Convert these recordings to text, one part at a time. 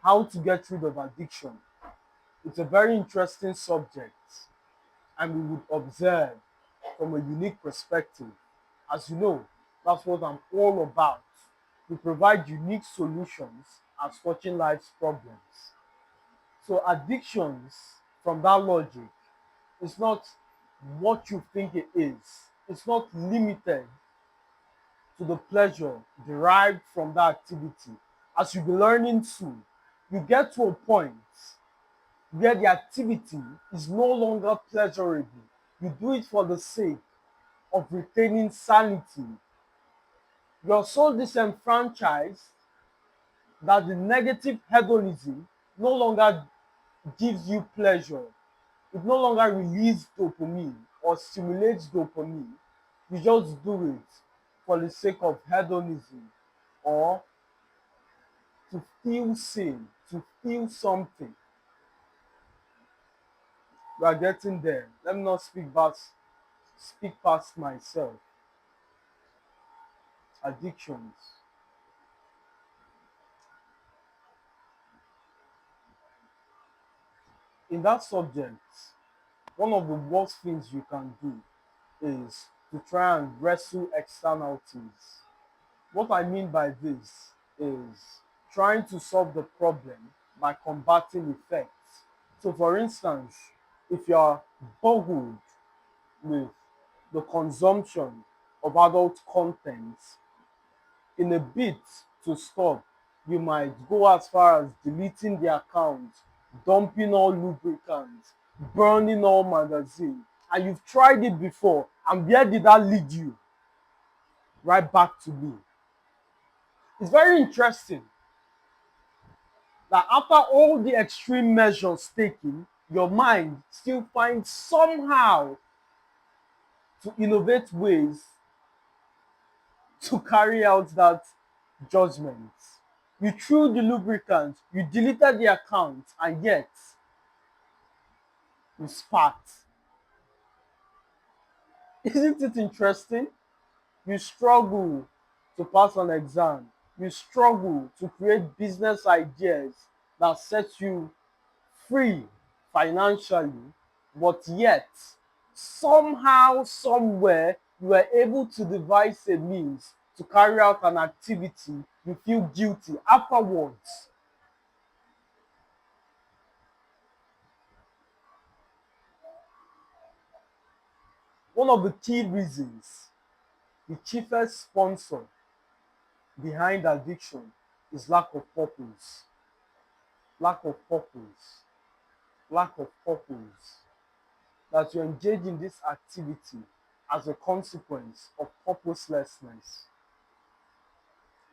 how to get rid of addiction. It's a very interesting subject, and we would observe from a unique perspective. As you know, that's what I'm all about. We provide unique solutions as touching life's problems. So, addictions, from that logic, is not what you think it is. It's not limited to the pleasure derived from that activity. As you'll be learning soon, you get to a point where the activity is no longer pleasurable. You do it for the sake of retaining sanity. You're so disenfranchised that the negative hedonism no longer gives you pleasure. It no longer releases dopamine or stimulates dopamine. You just do it for the sake of hedonism or to feel sane, to feel something. We are getting there. Let me not speak past myself. Addictions. In that subject, one of the worst things you can do is to try and wrestle externalities. What I mean by this is trying to solve the problem by combating effects. So, for instance, if you are boggled with the consumption of adult content, in a bid to stop, you might go as far as deleting the account, dumping all lubricants, burning all magazines. And you've tried it before, and where did that lead you? Right back to me. It's very interesting that after all the extreme measures taken, your mind still finds somehow to innovate ways to carry out that judgment. You threw the lubricant, you deleted the account, and yet you spat. Isn't it interesting? You struggle to pass an exam. You struggle to create business ideas that set you free financially, but yet somehow, somewhere, you were able to devise a means to carry out an activity you feel guilty afterwards. One of the key reasons, the chiefest sponsor behind addiction is lack of purpose. Lack of purpose. Lack of purpose. That you engage in this activity as a consequence of purposelessness.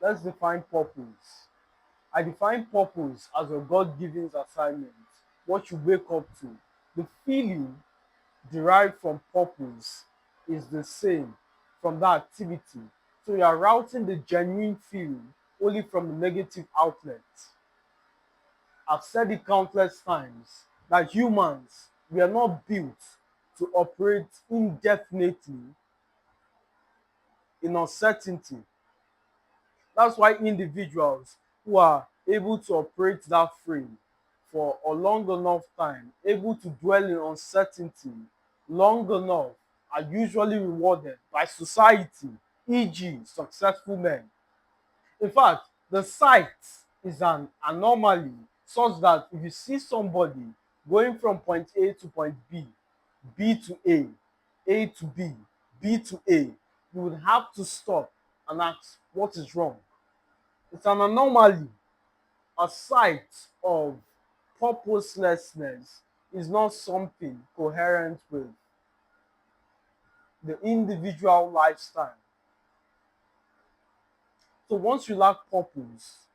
Let's define purpose. I define purpose as a God given assignment, what you wake up to. The feeling derived from purpose is the same from that activity. So you are routing the genuine feeling only from the negative outlet. I've said it countless times that humans, we are not built to operate indefinitely in uncertainty. That's why individuals who are able to operate that frame for a long enough time, able to dwell in uncertainty long enough, are usually rewarded by society, e.g., successful men. In fact, the sight is an anomaly such that if you see somebody going from point A to point B, B to A to B, B to A, you would have to stop and ask, what is wrong? It's an anomaly. A sight of purposelessness is not something coherent with the individual lifestyle. So once you lack purpose,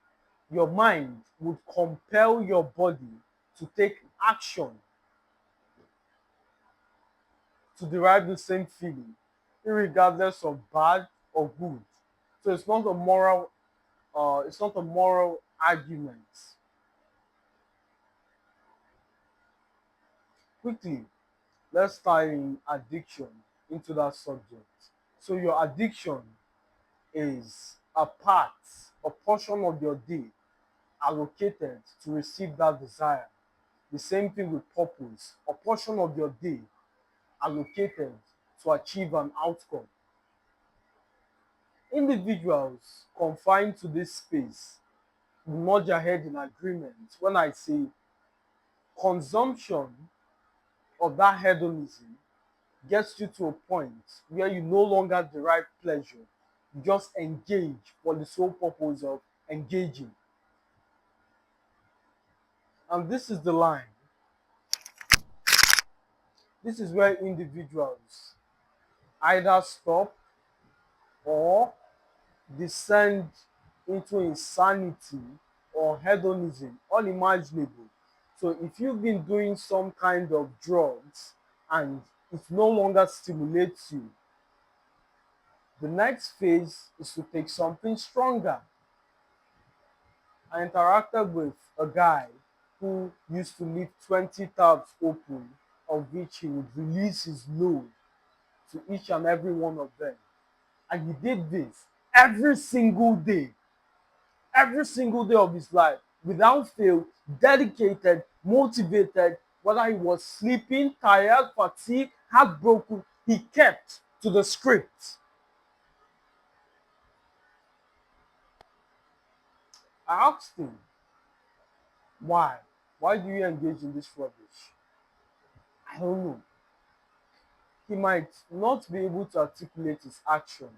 your mind would compel your body to take action to derive the same feeling, regardless of bad or good. So it's not a moral argument. Quickly, let's tie in addiction into that subject. So your addiction is a portion of your day allocated to receive that desire. The same thing with purpose, a portion of your day allocated to achieve an outcome. Individuals confined to this space will nod ahead in agreement when I say consumption of that hedonism gets you to a point where you no longer derive pleasure. You just engage for the sole purpose of engaging. And this is the line. This is where individuals either stop or descend into insanity or hedonism, unimaginable. So if you've been doing some kind of drugs and it no longer stimulates you, the next phase is to take something stronger. I interacted with a guy who used to leave 20 tabs open, of which he would release his load to each and every one of them. And he did this every single day of his life, without fail, dedicated, motivated, whether he was sleeping, tired, fatigued, heartbroken, he kept to the script. I asked him, why? Why do you engage in this rubbish? I don't know. He might not be able to articulate his action,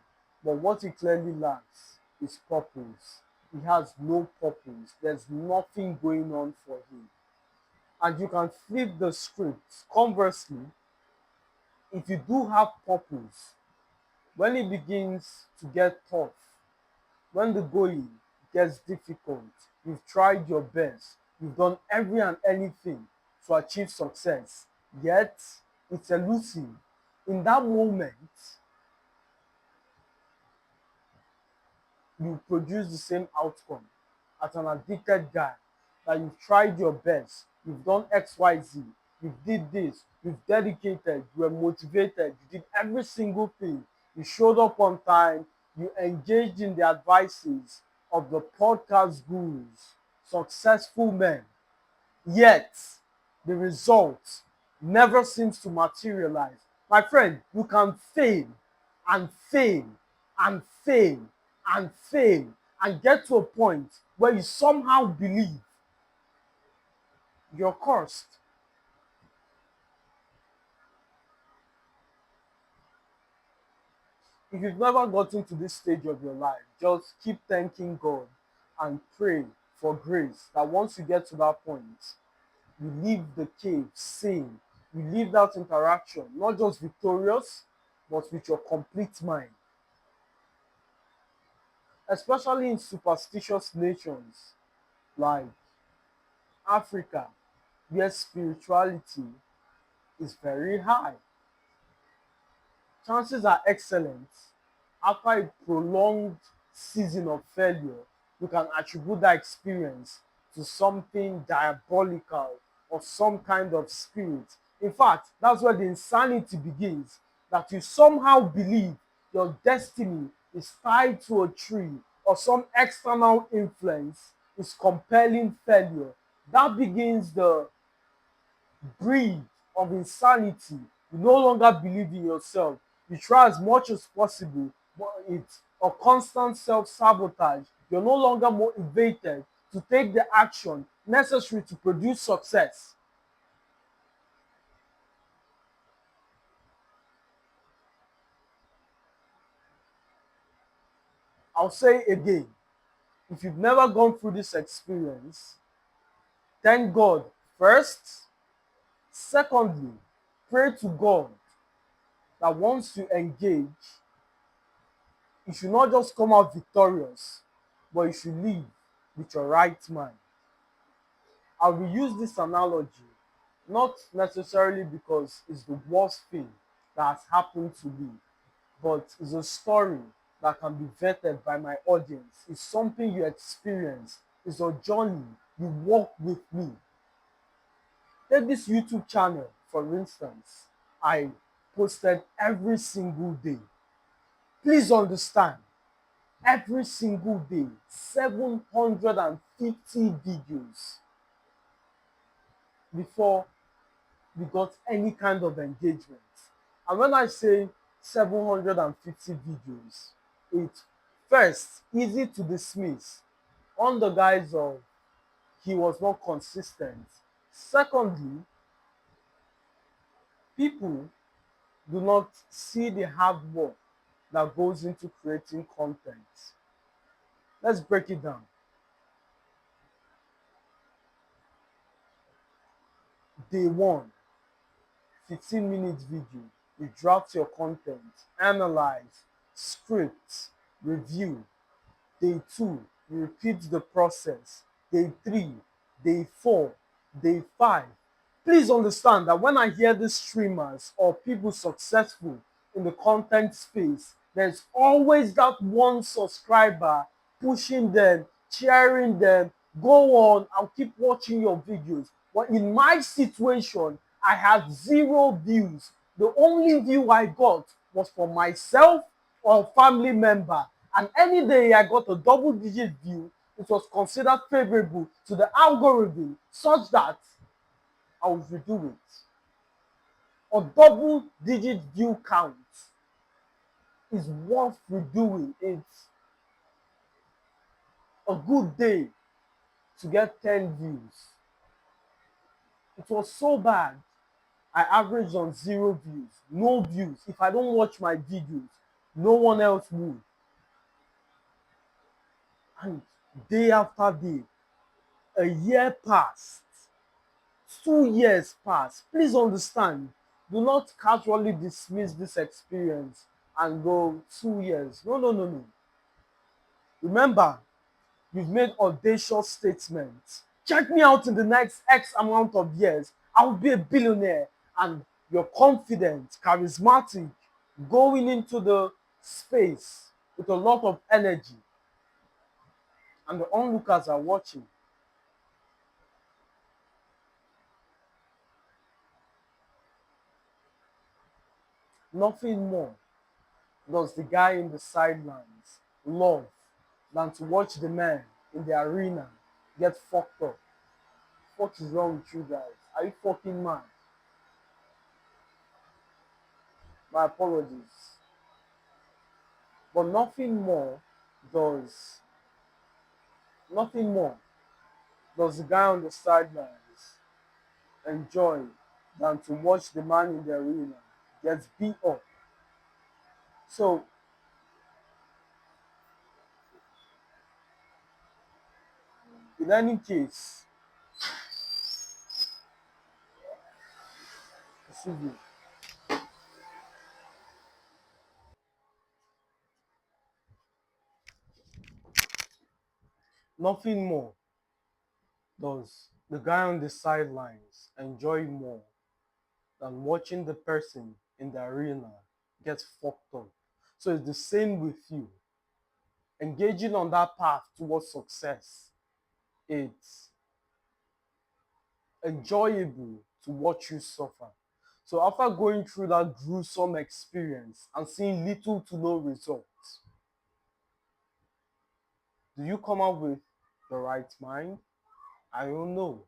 but what he clearly lacks is purpose. He has no purpose. There's nothing going on for him. And you can flip the script. Conversely, if you do have purpose, when it begins to get tough, when the going gets difficult, you've tried your best, you've done every and anything to achieve success, yet it's elusive. In that moment, you produce the same outcome as an addicted guy, that you've tried your best, you've done XYZ, you did this, you've dedicated, you were motivated, you did every single thing, you showed up on time, you engaged in the advices of the podcast gurus, successful men, yet the result never seems to materialize. My friend, you can fail and fail and fail and fail and get to a point where you somehow believe you're cursed. If you've never gotten to this stage of your life, just keep thanking God and pray for grace that once you get to that point, you leave the cave sane. You leave that interaction not just victorious, but with your complete mind. Especially in superstitious nations like Africa, where spirituality is very high. Chances are excellent after a prolonged season of failure, you can attribute that experience to something diabolical or some kind of spirit. In fact, that's where the insanity begins, that you somehow believe your destiny is tied to a tree or some external influence is compelling failure. That begins the breed of insanity. You no longer believe in yourself. You try as much as possible, but it's a constant self-sabotage. You're no longer motivated to take the action necessary to produce success. I'll say it again. If you've never gone through this experience, thank God first. Secondly, pray to God that once you engage, you should not just come out victorious, but you should live with your right mind. I will use this analogy not necessarily because it's the worst thing that has happened to me, but it's a story that can be vetted by my audience. It's something you experience, it's a journey you walk with me. Take this YouTube channel, for instance. I posted every single day. Please understand, every single day, 750 videos before we got any kind of engagement. And when I say 750 videos, it's first easy to dismiss on the guise of he was not consistent. Secondly, people do not see the hard work that goes into creating content. Let's break it down. Day one, 15-minute video. You draft your content, analyze, script, review. Day two, you repeat the process. Day three, day four, day five. Please understand that when I hear these streamers or people successful in the content space, there's always that one subscriber pushing them, cheering them, go on, I'll keep watching your videos. But in my situation, I had zero views. The only view I got was for myself or family member. And any day I got a double digit view, it was considered favorable to the algorithm such that I would redo it. A double digit view count is worth redoing. It's a good day to get 10 views. It was so bad. I averaged on zero views, no views. If I don't watch my videos, no one else would. And day after day, a year passed, 2 years passed. Please understand, do not casually dismiss this experience and go 2 years. No, no, no, no. Remember, you've made audacious statements. Check me out in the next X amount of years. I will be a billionaire. And you're confident, charismatic, going into the space with a lot of energy. And the onlookers are watching. Nothing more does the guy in the sidelines love than to watch the man in the arena get fucked up. What is wrong with you guys? Are you fucking mad? My apologies. But does nothing more does the guy on the sidelines enjoy than to watch the man in the arena get beat up. So in any case, excuse me, nothing more does the guy on the sidelines enjoy more than watching the person in the arena get fucked up. So it's the same with you. Engaging on that path towards success, it's enjoyable to watch you suffer. So after going through that gruesome experience and seeing little to no results, do you come up with the right mind? I don't know.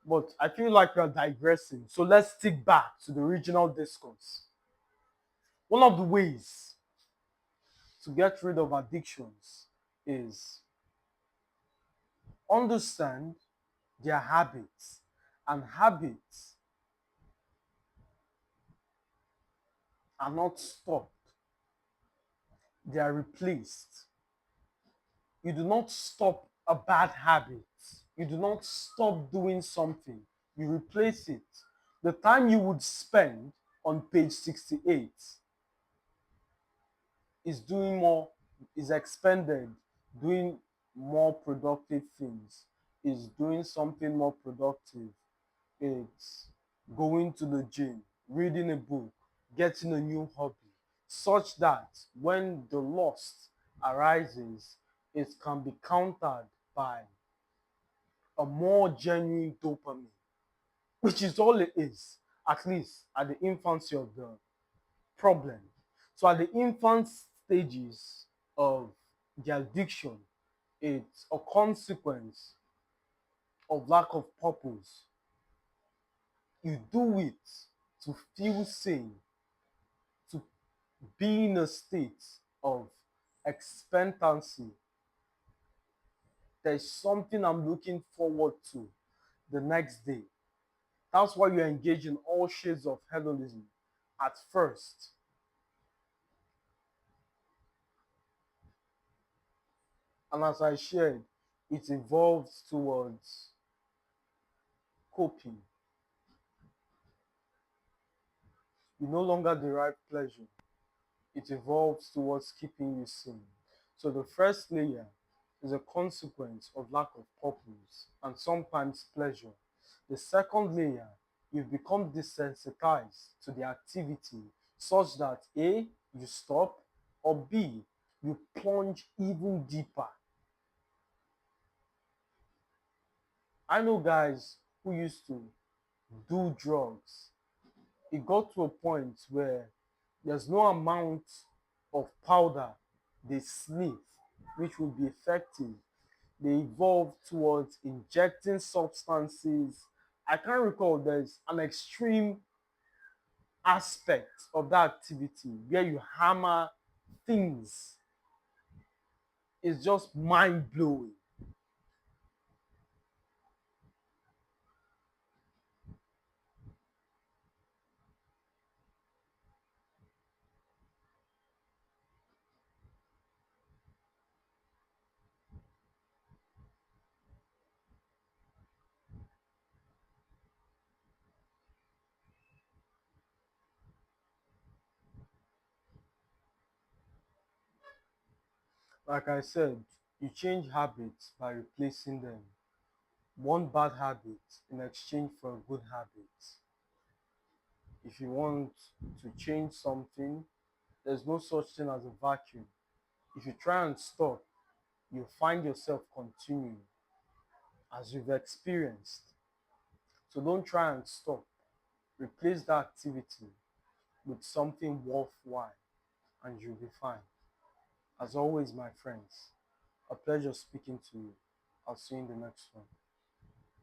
But I feel like we're digressing. So let's stick back to the original discourse. One of the ways to get rid of addictions is understand their habits. And habits are not stopped, they are replaced. You do not stop a bad habit. You do not stop doing something. You replace it. The time you would spend on page 68 is doing more, is expended doing more productive things, is doing something more productive. It's going to the gym, reading a book, getting a new hobby, such that when the loss arises, it can be countered by a more genuine dopamine, which is all it is, at least at the infancy of the problem. So at the infant stages of the addiction is a consequence of lack of purpose. You do it to feel sane, to be in a state of expectancy. There's something I'm looking forward to the next day. That's why you engage in all shades of hedonism at first. And as I shared, it evolves towards coping. You no longer derive pleasure. It evolves towards keeping you sane. So the first layer is a consequence of lack of purpose and sometimes pleasure. The second layer, you've become desensitized to the activity such that A, you stop, or B, you plunge even deeper. I know guys who used to do drugs. It got to a point where there's no amount of powder they sniff which will be effective. They evolved towards injecting substances. I can't recall, there's an extreme aspect of that activity where you hammer things. It's just mind blowing. Like I said, you change habits by replacing them. One bad habit in exchange for a good habit. If you want to change something, there's no such thing as a vacuum. If you try and stop, you find yourself continuing as you've experienced. So don't try and stop. Replace that activity with something worthwhile and you'll be fine. As always, my friends, a pleasure speaking to you. I'll see you in the next one.